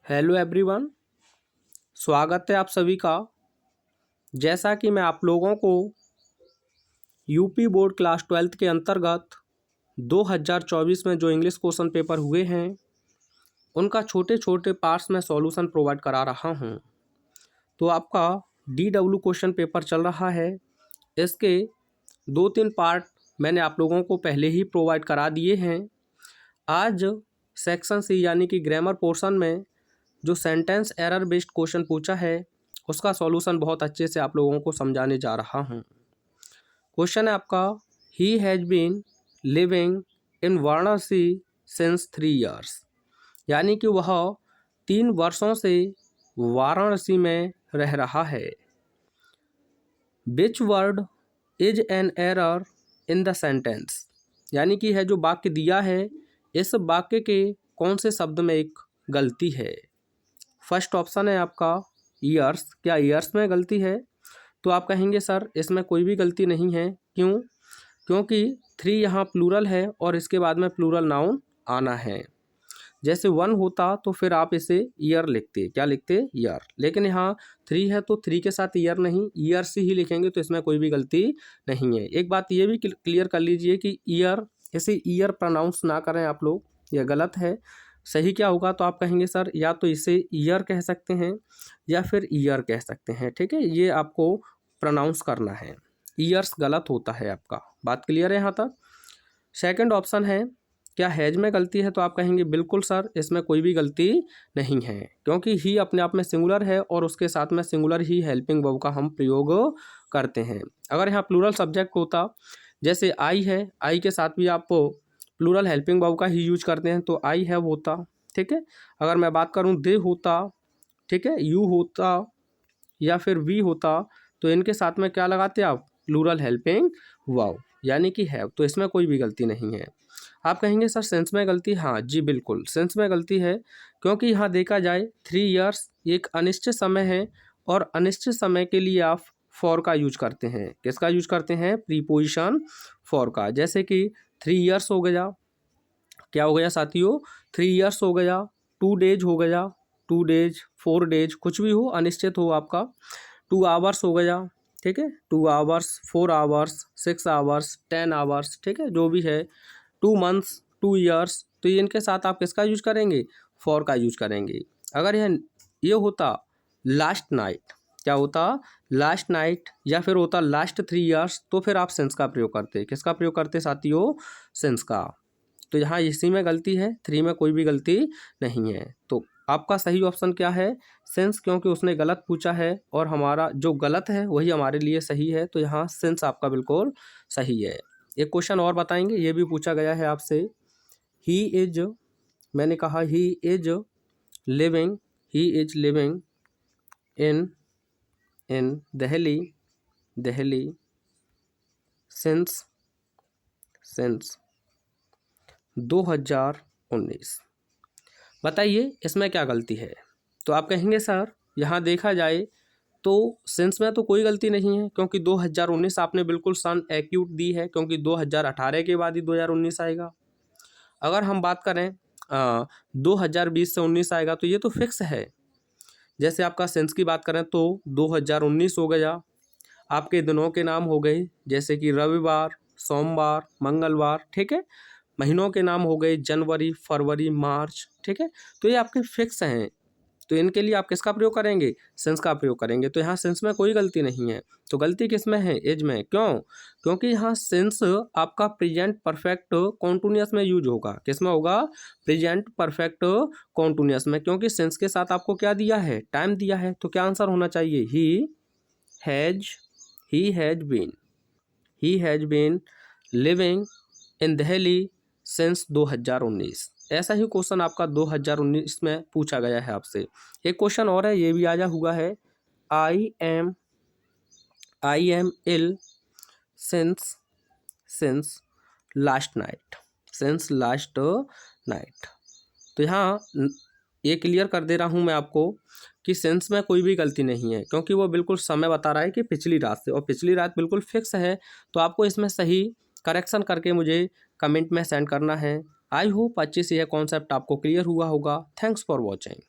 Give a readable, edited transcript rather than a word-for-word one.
Hello everyone, स्वागत है आप सभी का। जैसा कि मैं आप लोगों को यूपी बोर्ड क्लास 12th के अंतर्गत 2024 में जो इंग्लिश क्वेश्चन पेपर हुए हैं उनका छोटे छोटे पार्ट्स में सॉल्यूशन प्रोवाइड करा रहा हूं। तो आपका DW क्वेश्चन पेपर चल रहा है। इसके 2-3 पार्ट मैंने आप लोगों को पहले ही प्रोवाइड करा दिए हैं। आज सेक्शन सी यानी कि ग्रामर पोर्शन में जो सेंटेंस एरर बेस्ड क्वेश्चन पूछा है उसका सॉल्यूशन बहुत अच्छे से आप लोगों को समझाने जा रहा हूं। क्वेश्चन है आपका, he has been living in Varanasi since 3 years, यानी कि वह 3 वर्षों से वाराणसी में रह रहा है। Which word is an error in the sentence, यानी कि है जो वाक्य दिया है इस वाक्य के कौन से शब्द में एक गलती है। फर्स्ट ऑप्शन है आपका ईयर्स। क्या ईयर्स में गलती है? तो आप कहेंगे सर इसमें कोई भी गलती नहीं है। क्यों? क्योंकि 3 यहाँ प्लूरल है और इसके बाद में प्लूरल नाउन आना है। जैसे 1 होता तो फिर आप इसे ईयर लिखते। क्या लिखते? ईयर। लेकिन यहाँ 3 है तो 3 के साथ ईयर नहीं, ईयर्स ही लिखेंगे, तो इसमें कोई भी गलती नहीं है। एक बात ये भी क्लियर कर लीजिए कि ईयर, इसे ईयर प्रोनाउंस ना करें आप लोग, यह गलत है। सही क्या होगा? तो आप कहेंगे सर या तो इसे ईयर कह सकते हैं या फिर ईयर कह सकते हैं। ठीक है, ये आपको प्रोनाउंस करना है। ईयर्स गलत होता है आपका। बात क्लियर है यहाँ तक? सेकंड ऑप्शन है, क्या हैज में गलती है? तो आप कहेंगे बिल्कुल सर इसमें कोई भी गलती नहीं है, क्योंकि ही अपने आप में सिंगुलर है और उसके साथ में सिंगुलर ही हेल्पिंग वर्ब का हम प्रयोग करते हैं। अगर यहाँ प्लूरल सब्जेक्ट होता, जैसे आई है, आई के साथ भी आप प्लूरल हेल्पिंग वर्ब का ही यूज करते हैं, तो आई हैव होता। ठीक है, अगर मैं बात करूँ दे होता, ठीक है, यू होता या फिर वी होता, तो इनके साथ में क्या लगाते आप? प्लूरल हेल्पिंग वर्ब यानी कि हैव। तो इसमें कोई भी गलती नहीं है। आप कहेंगे सर सेंस में गलती? हाँ जी बिल्कुल, सेंस में गलती है, क्योंकि यहाँ देखा जाए 3 ईयर्स एक अनिश्चित समय है और अनिश्चित समय के लिए आप फॉर का यूज करते हैं। किसका यूज करते हैं? प्रीपोजिशन फॉर का। जैसे कि 3 ईयर्स हो गया, क्या हो गया साथियों? 3 ईयर्स हो गया, 2 डेज हो गया, 2 डेज, 4 डेज, कुछ भी हो, अनिश्चित हो आपका। 2 आवर्स हो गया, ठीक है, 2 आवर्स, 4 आवर्स, 6 आवर्स, 10 आवर्स, ठीक है, जो भी है। 2 मंथ्स, 2 ईयर्स, तो ये इनके साथ आप किसका यूज करेंगे? फॉर का यूज करेंगे। अगर ये होता लास्ट नाइट, क्या होता? लास्ट नाइट, या फिर होता लास्ट 3 ईयर्स, तो फिर आप सेंस का प्रयोग करते। किसका प्रयोग करते साथियों? सेंस का। तो यहाँ इसी में गलती है, 3 में कोई भी गलती नहीं है। तो आपका सही ऑप्शन क्या है? सेंस, क्योंकि उसने गलत पूछा है और हमारा जो गलत है वही हमारे लिए सही है, तो यहाँ सेंस आपका बिल्कुल सही है। एक क्वेश्चन और बताएंगे, ये भी पूछा गया है आपसे। ही इज, मैंने कहा he is living, he is living in Delhi since 2019। बताइए इसमें क्या गलती है? तो आप कहेंगे सर यहाँ देखा जाए तो सेंस में तो कोई गलती नहीं है, क्योंकि 2019 आपने बिल्कुल सन एक्यूट दी है, क्योंकि 2018 के बाद ही 2019 आएगा। अगर हम बात करें 2020 से 19 आएगा, तो ये तो फिक्स है। जैसे आपका सेंस की बात करें तो 2019 हो गया, आपके दिनों के नाम हो गए, जैसे कि रविवार, सोमवार, मंगलवार, ठीक है। महीनों के नाम हो गए जनवरी, फरवरी, मार्च, ठीक है। तो ये आपके फिक्स हैं, तो इनके लिए आप किसका प्रयोग करेंगे? सेंस का प्रयोग करेंगे। तो यहाँ सेंस में कोई गलती नहीं है। तो गलती किस में है? एज में। क्यों? क्योंकि यहाँ सेंस आपका प्रेजेंट परफेक्ट कॉन्टिन्यूअस में यूज होगा। किस में होगा? प्रेजेंट परफेक्ट कॉन्टिन्यूअस में, क्योंकि सेंस के साथ आपको क्या दिया है? टाइम दिया है। तो क्या आंसर होना चाहिए? He has been living in Delhi since 2019। ऐसा ही क्वेश्चन आपका 2019 में पूछा गया है आपसे। एक क्वेश्चन और है, ये भी आया हुआ है। I am ill since last night. तो यहाँ ये क्लियर कर दे रहा हूँ मैं आपको कि सेंस में कोई भी गलती नहीं है, क्योंकि वो बिल्कुल समय बता रहा है कि पिछली रात से, और पिछली रात बिल्कुल फिक्स है। तो आपको इसमें सही करेक्शन करके मुझे कमेंट में सेंड करना है। आई होप अच्छे से यह कॉन्सेप्ट आपको क्लियर हुआ होगा। Thanks for watching.